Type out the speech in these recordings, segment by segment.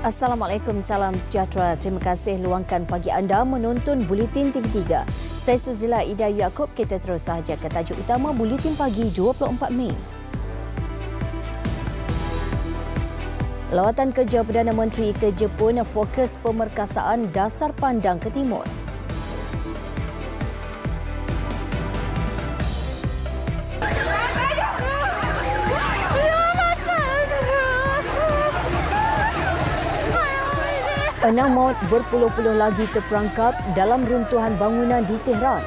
Assalamualaikum, salam sejahtera. Terima kasih luangkan pagi anda menonton Buletin TV3. Saya Suzila Ida Yaakob. Kita terus sahaja ke tajuk utama Buletin Pagi 24 Mei. Lawatan kerja Perdana Menteri ke Jepun fokus pemerkasaan dasar pandang ke timur. Enam maut berpuluh-puluh lagi terperangkap dalam runtuhan bangunan di Tehran.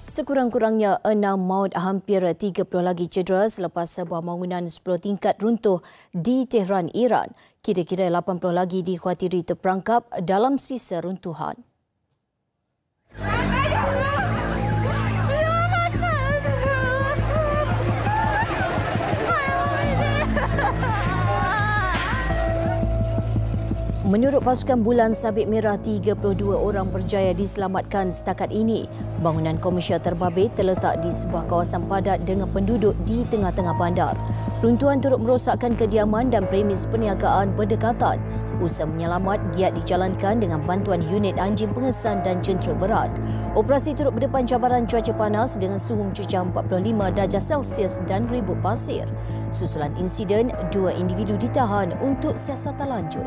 Sekurang-kurangnya 6 maut, hampir 30 lagi cedera selepas sebuah bangunan 10 tingkat runtuh di Tehran, Iran. Kira-kira 80 lagi dikhawatiri terperangkap dalam sisa runtuhan. Menurut pasukan bulan sabit merah, 32 orang berjaya diselamatkan setakat ini. Bangunan komersial terbabit terletak di sebuah kawasan padat dengan penduduk di tengah-tengah bandar. Runtuhan turut merosakkan kediaman dan premis perniagaan berdekatan. Usaha menyelamat giat dijalankan dengan bantuan unit anjing pengesan dan jentera berat. Operasi turut berdepan cabaran cuaca panas dengan suhu mencecah 45 darjah Celsius dan ribut pasir. Susulan insiden, 2 individu ditahan untuk siasatan lanjut.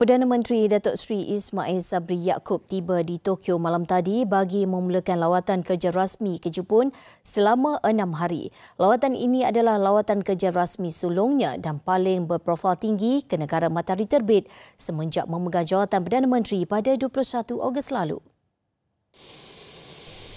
Perdana Menteri Datuk Seri Ismail Sabri Yaakob tiba di Tokyo malam tadi bagi memulakan lawatan kerja rasmi ke Jepun selama 6 hari. Lawatan ini adalah lawatan kerja rasmi sulungnya dan paling berprofil tinggi ke negara matahari terbit semenjak memegang jawatan Perdana Menteri pada 21 Ogos lalu.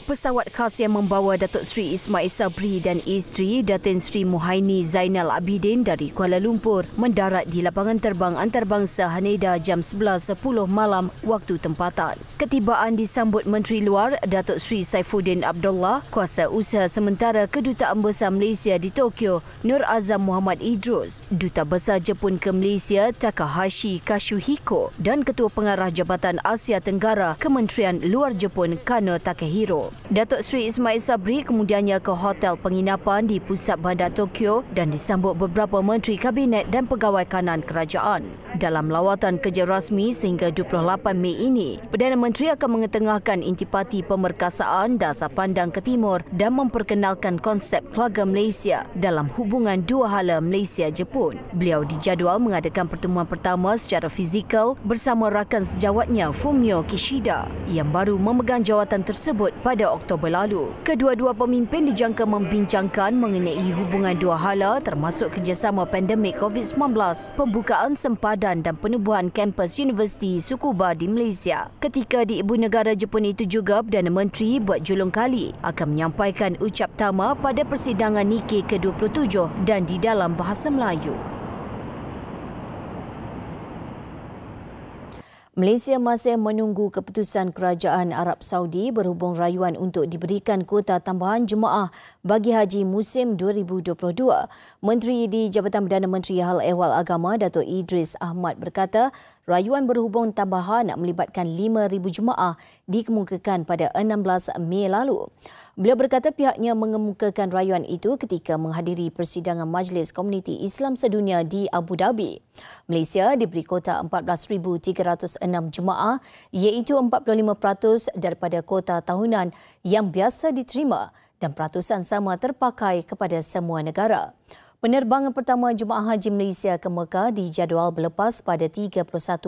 Pesawat khas yang membawa Datuk Seri Ismail Sabri dan isteri Datin Seri Muhaini Zainal Abidin dari Kuala Lumpur mendarat di lapangan terbang antarabangsa Haneda jam 11.10 malam waktu tempatan. Ketibaan disambut Menteri Luar Datuk Seri Saifuddin Abdullah, Kuasa Usaha Sementara Kedutaan Besar Malaysia di Tokyo Nur Azam Muhammad Idrus, Duta Besar Jepun ke Malaysia Takahashi Katsuhiko dan Ketua Pengarah Jabatan Asia Tenggara Kementerian Luar Jepun Kano Takehiro. Datuk Seri Ismail Sabri kemudiannya ke hotel penginapan di pusat bandar Tokyo dan disambut beberapa menteri kabinet dan pegawai kanan kerajaan. Dalam lawatan kerja rasmi sehingga 28 Mei ini, Perdana Menteri akan mengetengahkan intipati pemerkasaan dasar pandang ke timur dan memperkenalkan konsep keluarga Malaysia dalam hubungan dua hala Malaysia-Jepun. Beliau dijadual mengadakan pertemuan pertama secara fizikal bersama rakan sejawatnya Fumio Kishida yang baru memegang jawatan tersebut pada Oktober lalu. Kedua-dua pemimpin dijangka membincangkan mengenai hubungan dua hala termasuk kerjasama pandemik COVID-19, pembukaan sempadan dan penubuhan kampus Universiti Tsukuba di Malaysia. Ketika di Ibu Negara Jepun itu juga, Perdana Menteri buat julung kali akan menyampaikan ucap tama pada persidangan Nikkei ke-27 dan di dalam bahasa Melayu. Malaysia masih menunggu keputusan Kerajaan Arab Saudi berhubung rayuan untuk diberikan kuota tambahan jemaah bagi haji musim 2022. Menteri di Jabatan Perdana Menteri Hal Ehwal Agama Datuk Idris Ahmad berkata, rayuan berhubung tambahan melibatkan 5,000 jemaah dikemukakan pada 16 Mei lalu. Beliau berkata pihaknya mengemukakan rayuan itu ketika menghadiri persidangan Majlis Komuniti Islam Sedunia di Abu Dhabi. Malaysia diberi kuota 14,306 jemaah iaitu 45% daripada kuota tahunan yang biasa diterima dan peratusan sama terpakai kepada semua negara. Penerbangan pertama jemaah haji Malaysia ke Mekah dijadual berlepas pada 31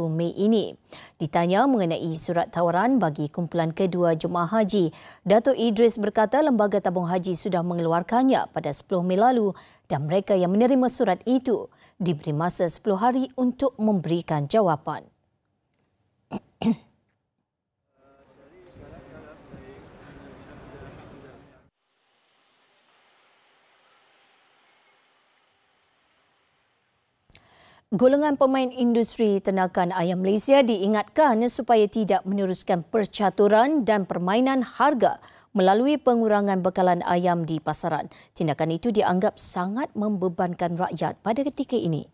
Mei ini. Ditanya mengenai surat tawaran bagi kumpulan kedua jemaah haji, Datuk Idris berkata lembaga tabung haji sudah mengeluarkannya pada 10 Mei lalu dan mereka yang menerima surat itu diberi masa 10 hari untuk memberikan jawapan. Golongan pemain industri ternakan ayam Malaysia diingatkan supaya tidak meneruskan percaturan dan permainan harga melalui pengurangan bekalan ayam di pasaran. Tindakan itu dianggap sangat membebankan rakyat pada ketika ini.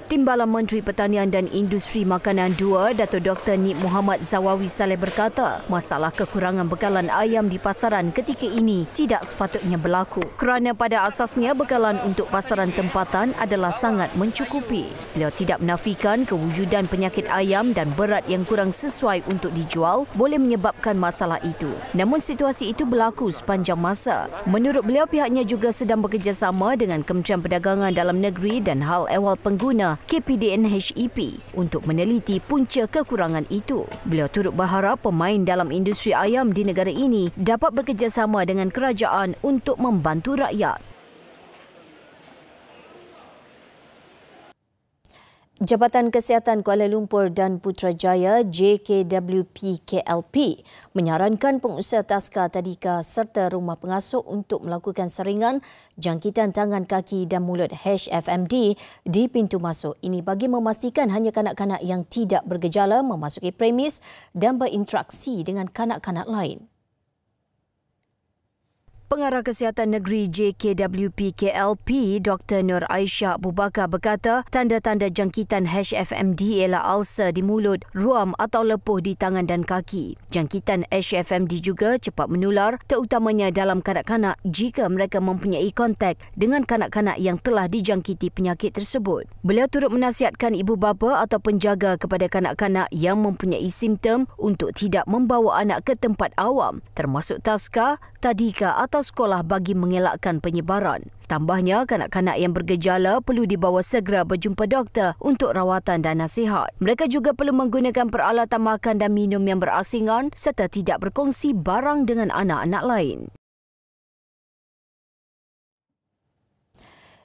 Timbalan Menteri Pertanian dan Industri Makanan 2, Datuk Dr. Nik Muhammad Zawawi Saleh berkata, masalah kekurangan bekalan ayam di pasaran ketika ini tidak sepatutnya berlaku kerana pada asasnya bekalan untuk pasaran tempatan adalah sangat mencukupi. Beliau tidak menafikan kewujudan penyakit ayam dan berat yang kurang sesuai untuk dijual boleh menyebabkan masalah itu. Namun situasi itu berlaku sepanjang masa. Menurut beliau, pihaknya juga sedang bekerjasama dengan Kementerian Perdagangan Dalam Negeri dan Hal Ehwal Pengguna KPDN HEP untuk meneliti punca kekurangan itu. Beliau turut berharap pemain dalam industri ayam di negara ini dapat bekerjasama dengan kerajaan untuk membantu rakyat. Jabatan Kesihatan Kuala Lumpur dan Putrajaya JKWP KLP menyarankan pengusaha taska tadika serta rumah pengasuh untuk melakukan saringan jangkitan tangan, kaki dan mulut HFMD di pintu masuk. Ini bagi memastikan hanya kanak-kanak yang tidak bergejala memasuki premis dan berinteraksi dengan kanak-kanak lain. Pengarah Kesihatan Negeri JKWP KLP, Dr. Nur Aisyah Abu Bakar berkata, tanda-tanda jangkitan HFMD ialah ulcer di mulut, ruam atau lepuh di tangan dan kaki. Jangkitan HFMD juga cepat menular, terutamanya dalam kanak-kanak jika mereka mempunyai kontak dengan kanak-kanak yang telah dijangkiti penyakit tersebut. Beliau turut menasihatkan ibu bapa atau penjaga kepada kanak-kanak yang mempunyai simptom untuk tidak membawa anak ke tempat awam, termasuk taska, tadika atau sekolah bagi mengelakkan penyebaran. Tambahnya, kanak-kanak yang bergejala perlu dibawa segera berjumpa doktor untuk rawatan dan nasihat. Mereka juga perlu menggunakan peralatan makan dan minum yang berasingan serta tidak berkongsi barang dengan anak-anak lain.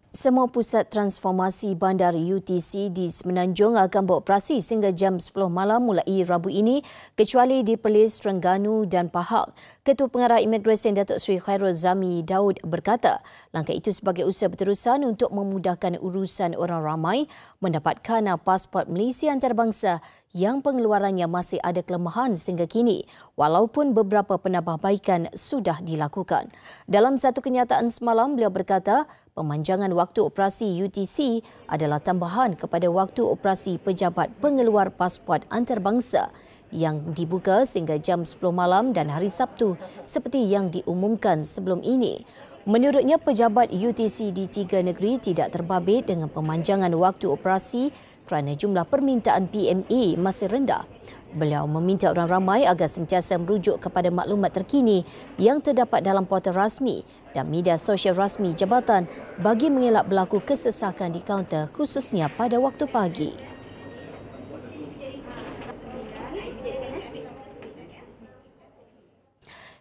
Semua pusat transformasi bandar UTC di Semenanjung akan beroperasi sehingga jam 10 malam mulai Rabu ini kecuali di Perlis, Terengganu dan Pahang. Ketua Pengarah Imigresen Datuk Seri Khairul Zami Daud berkata, langkah itu sebagai usaha berterusan untuk memudahkan urusan orang ramai mendapatkan pasport Malaysia antarabangsa yang pengeluarannya masih ada kelemahan sehingga kini, walaupun beberapa penambahbaikan sudah dilakukan. Dalam satu kenyataan semalam, beliau berkata, pemanjangan waktu operasi UTC adalah tambahan kepada waktu operasi pejabat pengeluar pasport antarabangsa yang dibuka sehingga jam 10 malam dan hari Sabtu seperti yang diumumkan sebelum ini. Menurutnya, pejabat UTC di 3 negeri tidak terbabit dengan pemanjangan waktu operasi kerana jumlah permintaan PMA masih rendah. Beliau meminta orang ramai agar sentiasa merujuk kepada maklumat terkini yang terdapat dalam portal rasmi dan media sosial rasmi jabatan bagi mengelak berlaku kesesakan di kaunter khususnya pada waktu pagi.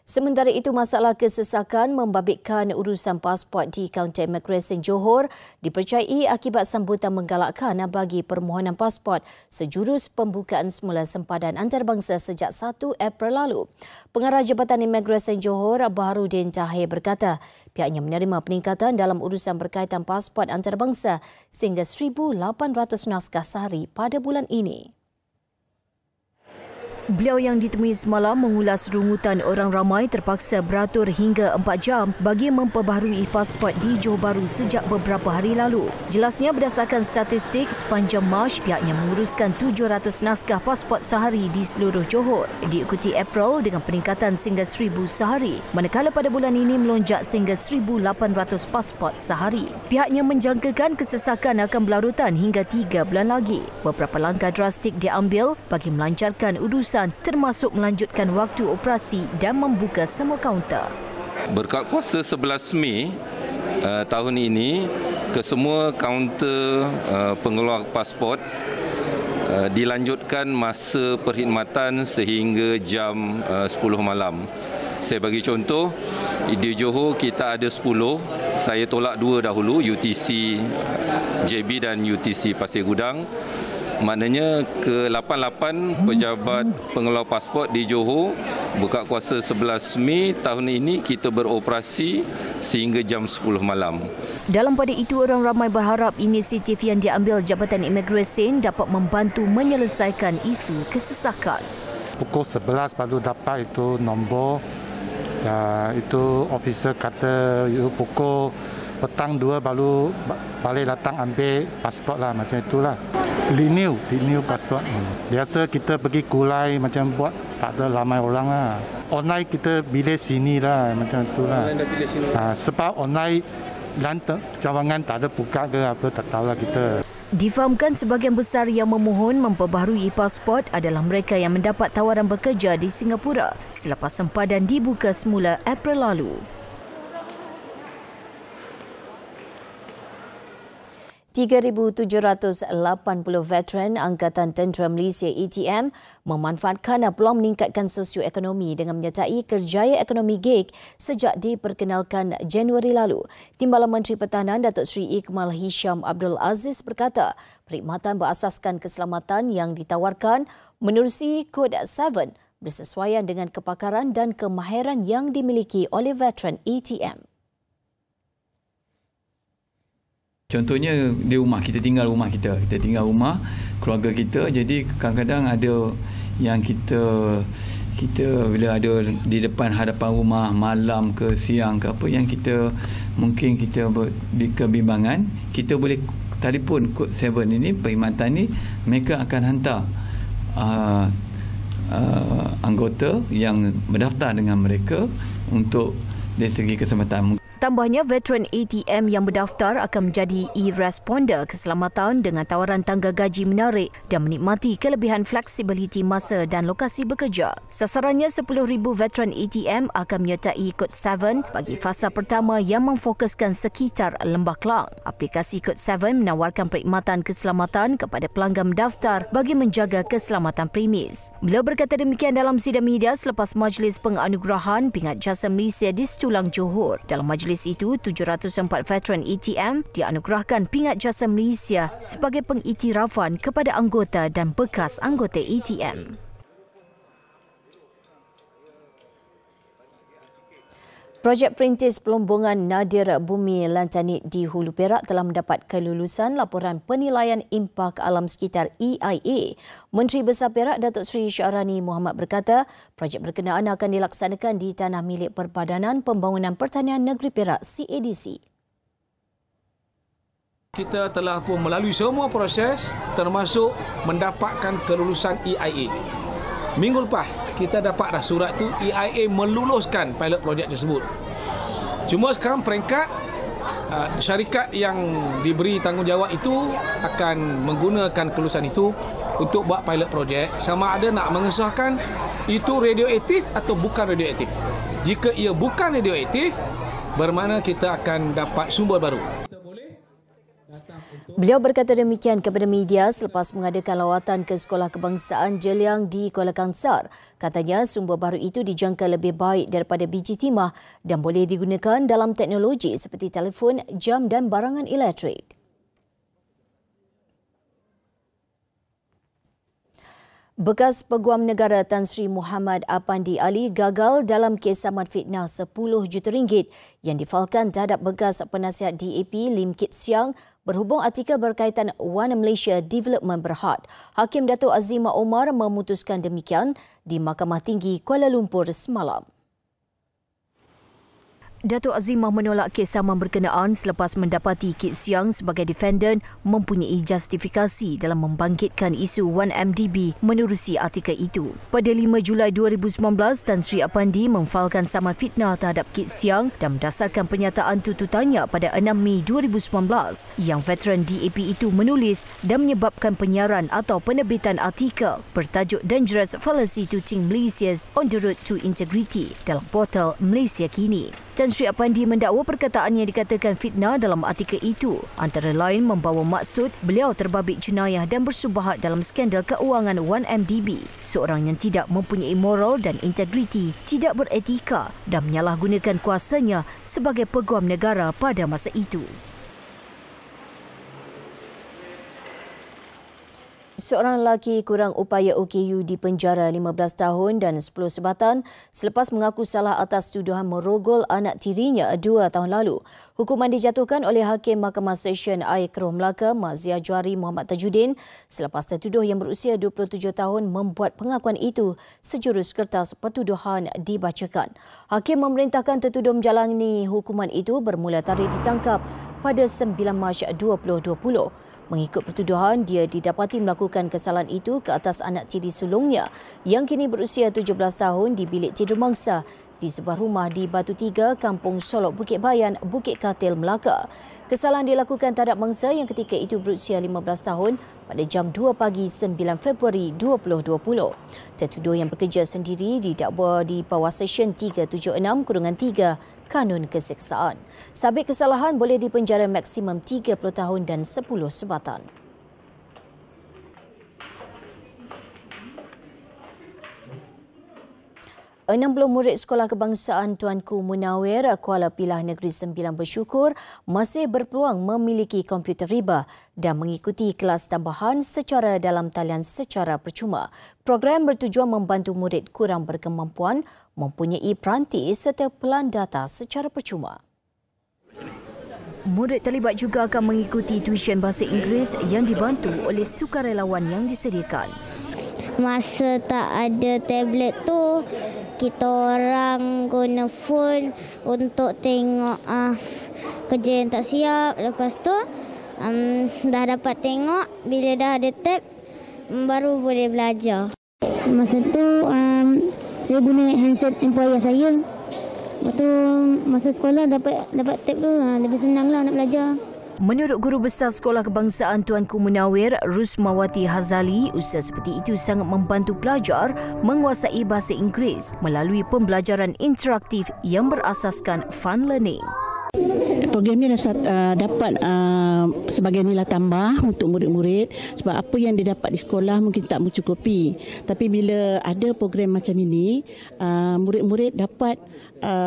Sementara itu, masalah kesesakan membabitkan urusan pasport di kaunter Imigresen Johor dipercayai akibat sambutan menggalakkan bagi permohonan pasport sejurus pembukaan semula sempadan antarabangsa sejak 1 April lalu. Pengarah Jabatan Imigresen Johor, Baharudin Tahir berkata, pihaknya menerima peningkatan dalam urusan berkaitan pasport antarabangsa sehingga 1,800 naskah sehari pada bulan ini. Beliau yang ditemui semalam mengulas rungutan orang ramai terpaksa beratur hingga 4 jam bagi memperbaharui pasport di Johor Bahru sejak beberapa hari lalu. Jelasnya, berdasarkan statistik, sepanjang Mac pihaknya menguruskan 700 naskah pasport sehari di seluruh Johor, diikuti April dengan peningkatan sehingga 1,000 sehari, manakala pada bulan ini melonjak sehingga 1,800 pasport sehari. Pihaknya menjangkakan kesesakan akan berlarutan hingga 3 bulan lagi. Beberapa langkah drastik diambil bagi melancarkan urusan termasuk melanjutkan waktu operasi dan membuka semua kaunter. Berkat kuasa 11 Mei tahun ini, kesemua kaunter pengeluar pasport dilanjutkan masa perkhidmatan sehingga jam 10 malam. Saya bagi contoh, di Johor kita ada 10, saya tolak 2 dahulu, UTC JB dan UTC Pasir Gudang. Maknanya ke-88 pejabat pengeluar pasport di Johor Buka kuasa 11 Mei tahun ini kita beroperasi sehingga jam 10 malam. Dalam pada itu, orang ramai berharap inisiatif yang diambil Jabatan Imigresen dapat membantu menyelesaikan isu kesesakan. Pukul 11 baru dapat itu nombor. Itu officer kata pukul petang 2 baru balik datang ambil pasport lah, macam itulah. Renew pasport. Biasa kita pergi Kulai macam buat tak ada ramai orang lah. Online kita pilih sini lah, macam itulah. Online dah pilih sini. Sebab online cawangan tak ada buka ke apa, tak tahulah kita. Difahamkan sebahagian besar yang memohon memperbaharui pasport adalah mereka yang mendapat tawaran bekerja di Singapura selepas sempadan dibuka semula April lalu. 3,780 veteran Angkatan Tentera Malaysia ATM memanfaatkan peluang meningkatkan sosioekonomi dengan menyertai kerjaya ekonomi gig sejak diperkenalkan Januari lalu. Timbalan Menteri Pertahanan Datuk Seri Ikmal Hisham Abdul Aziz berkata, perkhidmatan berasaskan keselamatan yang ditawarkan menerusi Kod 7 bersesuaian dengan kepakaran dan kemahiran yang dimiliki oleh veteran ATM. Contohnya di rumah, kita tinggal rumah keluarga kita, jadi kadang-kadang ada yang kita bila ada di depan hadapan rumah malam ke siang ke apa yang mungkin kita kebimbangan, kita boleh telefon kod 7 ini, perkhidmatan ni mereka akan hantar anggota yang berdaftar dengan mereka untuk dari segi keselamatan. Tambahnya, veteran ATM yang berdaftar akan menjadi e-responder keselamatan dengan tawaran tangga gaji menarik dan menikmati kelebihan fleksibiliti masa dan lokasi bekerja. Sasarannya 10,000 veteran ATM akan menyertai Kod 7 bagi fasa pertama yang memfokuskan sekitar Lembah Kelang. Aplikasi Kod 7 menawarkan perkhidmatan keselamatan kepada pelanggan mendaftar bagi menjaga keselamatan premis. Beliau berkata demikian dalam sidang media selepas majlis penganugerahan Pingat Jasa Malaysia di Setulang, Johor. Dalam majlis itu, 704 veteran ATM dianugerahkan Pingat Jasa Malaysia sebagai pengiktirafan kepada anggota dan bekas anggota ATM. Projek Perintis Pelombongan Nadir Bumi Lantanit di Hulu Perak telah mendapat kelulusan laporan penilaian impak alam sekitar EIA. Menteri Besar Perak Datuk Seri Syahrani Mohamad berkata, projek berkenaan akan dilaksanakan di tanah milik Perbadanan Pembangunan Pertanian Negeri Perak CADC. Kita telah pun melalui semua proses termasuk mendapatkan kelulusan EIA. Minggu lepas kita dapat dah surat tu EIA meluluskan pilot projek tersebut. Cuma sekarang peringkat syarikat yang diberi tanggungjawab itu akan menggunakan kelulusan itu untuk buat pilot projek, sama ada nak mengesahkan itu radioaktif atau bukan radioaktif. Jika ia bukan radioaktif, bermakna kita akan dapat sumber baru. Beliau berkata demikian kepada media selepas mengadakan lawatan ke Sekolah Kebangsaan Jeliang di Kuala Kangsar. Katanya sumber baru itu dijangka lebih baik daripada biji timah dan boleh digunakan dalam teknologi seperti telefon, jam dan barangan elektrik. Bekas Peguam Negara Tan Sri Muhammad Apandi Ali gagal dalam kes samad fitnah RM10 juta yang difailkan terhadap bekas penasihat DAP Lim Kit Siang berhubung artikel berkaitan One Malaysia Development Berhad. Hakim Dato' Azimah Omar memutuskan demikian di Mahkamah Tinggi Kuala Lumpur semalam. Dato' Azimah menolak kes saman berkenaan selepas mendapati Kit Siang sebagai defendant mempunyai justifikasi dalam membangkitkan isu 1MDB menerusi artikel itu. Pada 5 Julai 2019, Tan Sri Apandi memfailkan saman fitnah terhadap Kit Siang dan berdasarkan pernyataan tuntutannya pada 6 Mei 2019 yang veteran DAP itu menulis dan menyebabkan penyiaran atau penerbitan artikel bertajuk Dangerous Fallacy to Think Malaysia's on the Road to Integrity dalam portal Malaysia Kini. Tan Sri Apandi mendakwa perkataan yang dikatakan fitnah dalam artikel itu antara lain membawa maksud beliau terbabit jenayah dan bersubahat dalam skandal keuangan 1MDB, seorang yang tidak mempunyai moral dan integriti, tidak beretika dan menyalahgunakan kuasanya sebagai peguam negara pada masa itu. Seorang lelaki kurang upaya OKU dipenjara 15 tahun dan 10 sebatan selepas mengaku salah atas tuduhan merogol anak tirinya 2 tahun lalu. Hukuman dijatuhkan oleh Hakim Mahkamah Session Air Keruh Melaka Mazia Juari Muhammad Tajuddin selepas tertuduh yang berusia 27 tahun membuat pengakuan itu sejurus kertas pertuduhan dibacakan. Hakim memerintahkan tertuduh menjalani hukuman itu bermula tarikh ditangkap pada 9 Mac 2020. Mengikut pertuduhan, dia didapati melakukan kesalahan itu ke atas anak tiri sulungnya yang kini berusia 17 tahun di bilik tidur mangsa di sebuah rumah di Batu Tiga, Kampung Solok, Bukit Bayan, Bukit Katil, Melaka. Kesalahan dilakukan terhadap mangsa yang ketika itu berusia 15 tahun pada jam 2 pagi 9 Februari 2020. Tertuduh yang bekerja sendiri didakwa di bawah Seksyen 376/3 Kanun Keseksaan. Sabit kesalahan boleh dipenjara maksimum 30 tahun dan 10 sebatan. Enam murid Sekolah Kebangsaan Tuanku Munawir Kuala Pilah Negeri Sembilan bersyukur masih berpeluang memiliki komputer riba dan mengikuti kelas tambahan secara dalam talian secara percuma. Program bertujuan membantu murid kurang berkemampuan mempunyai perantis serta pelan data secara percuma. Murid terlibat juga akan mengikuti tuisyen bahasa Inggeris yang dibantu oleh sukarelawan yang disediakan. Masa tak ada tablet tu, kita orang guna phone untuk tengok kerja yang tak siap. Lepas tu dah dapat tengok, bila dah ada tab baru boleh belajar. Masa tu saya guna handset employer saya. Lepas tu masa sekolah dapat tab tu lebih senanglah nak belajar. Menurut Guru Besar Sekolah Kebangsaan Tuanku Munawir, Rusmawati Hazali, usaha seperti itu sangat membantu pelajar menguasai bahasa Inggeris melalui pembelajaran interaktif yang berasaskan fun learning. Program ini dapat sebagai nilai tambah untuk murid-murid sebab apa yang didapat di sekolah mungkin tak mencukupi. Tapi bila ada program macam ini, murid-murid dapat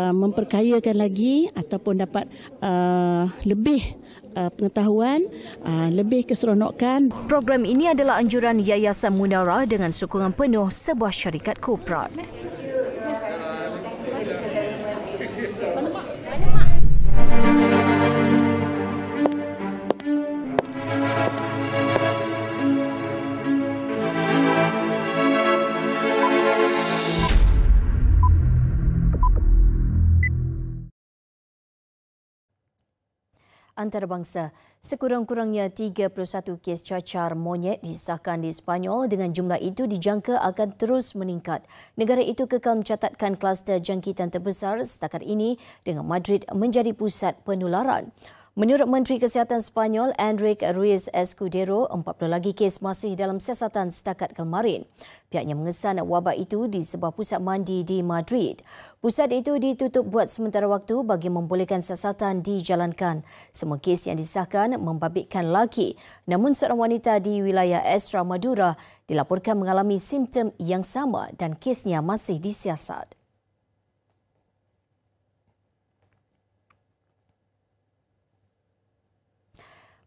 memperkayakan lagi ataupun dapat lebih pengetahuan, lebih keseronokan. Program ini adalah anjuran Yayasan Munara dengan sokongan penuh sebuah syarikat korporat. Antarabangsa, sekurang-kurangnya 31 kes cacar monyet disahkan di Sepanyol dengan jumlah itu dijangka akan terus meningkat. Negara itu kekal mencatatkan kluster jangkitan terbesar setakat ini dengan Madrid menjadi pusat penularan. Menurut Menteri Kesihatan Sepanyol, Enrique Ruiz Escudero, 40 lagi kes masih dalam siasatan setakat kemarin. Pihaknya mengesan wabak itu di sebuah pusat mandi di Madrid. Pusat itu ditutup buat sementara waktu bagi membolehkan siasatan dijalankan. Semua kes yang disahkan membabitkan lelaki. Namun seorang wanita di wilayah Extremadura dilaporkan mengalami simptom yang sama dan kesnya masih disiasat.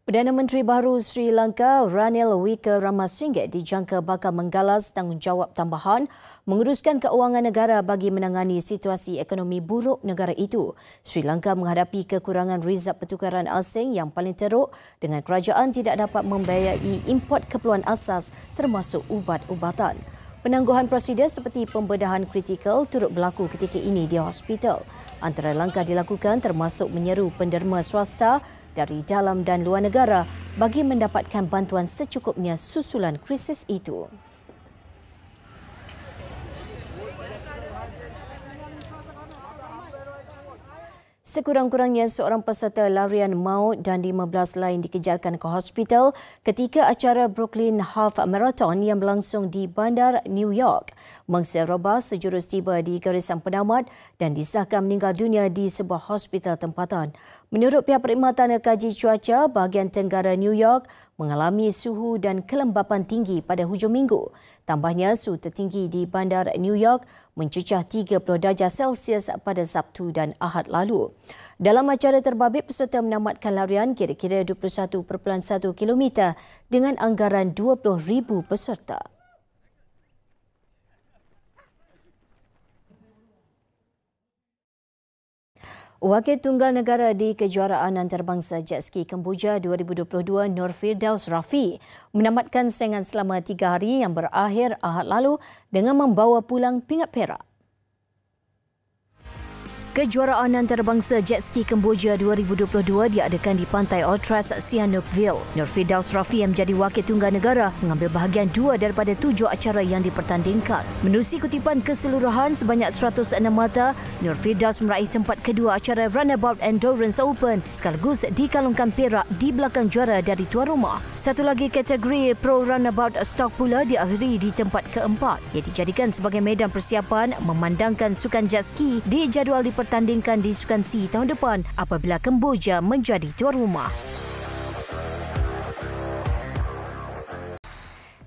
Perdana Menteri baru Sri Lanka Ranil Wickremesinghe dijangka bakal menggalas tanggungjawab tambahan menguruskan keuangan negara bagi menangani situasi ekonomi buruk negara itu. Sri Lanka menghadapi kekurangan rizab pertukaran asing yang paling teruk dengan kerajaan tidak dapat membiayai import keperluan asas termasuk ubat-ubatan. Penangguhan prosedur seperti pembedahan kritikal turut berlaku ketika ini di hospital. Antara langkah dilakukan termasuk menyeru penderma swasta dari dalam dan luar negara bagi mendapatkan bantuan secukupnya susulan krisis itu. Sekurang-kurangnya seorang peserta larian maut dan 15 lain dikejarkan ke hospital ketika acara Brooklyn Half Marathon yang berlangsung di Bandar New York. Mangsa robah sejurus tiba di garisan penamat dan disahkan meninggal dunia di sebuah hospital tempatan. Menurut pihak Perkhidmatan Kaji Cuaca, bahagian tenggara New York mengalami suhu dan kelembapan tinggi pada hujung minggu. Tambahnya, suhu tertinggi di bandar New York mencecah 30 darjah Celsius pada Sabtu dan Ahad lalu. Dalam acara terbabit, peserta menamatkan larian kira-kira 21.1 km dengan anggaran 20,000 peserta. Wakil Tunggal Negara di Kejuaraan Antarabangsa Jet Ski Kemboja 2022 Nur Firdaus Rafi menamatkan saingan selama 3 hari yang berakhir Ahad lalu dengan membawa pulang pingat perak. Kejuaraan Antarabangsa Jet Ski Kemboja 2022 diadakan di Pantai Otras, Sihanoukville. Nur Firdaus Rafi yang menjadi wakil tunggal negara mengambil bahagian 2 daripada 7 acara yang dipertandingkan. Menerusi kutipan keseluruhan sebanyak 106 mata, Nur Firdaus meraih tempat kedua acara Runabout Endurance Open sekaligus dikalungkan perak di belakang juara dari tuan rumah. Satu lagi kategori Pro Runabout Stock pula diakhiri di tempat keempat. Ia dijadikan sebagai medan persiapan memandangkan sukan jet ski dijadual dipertandingkan di Sukan SEA tahun depan apabila Kemboja menjadi tuan rumah.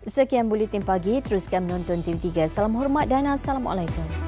Sekian Buletin Pagi, teruskan menonton TV3. Salam hormat dan Assalamualaikum.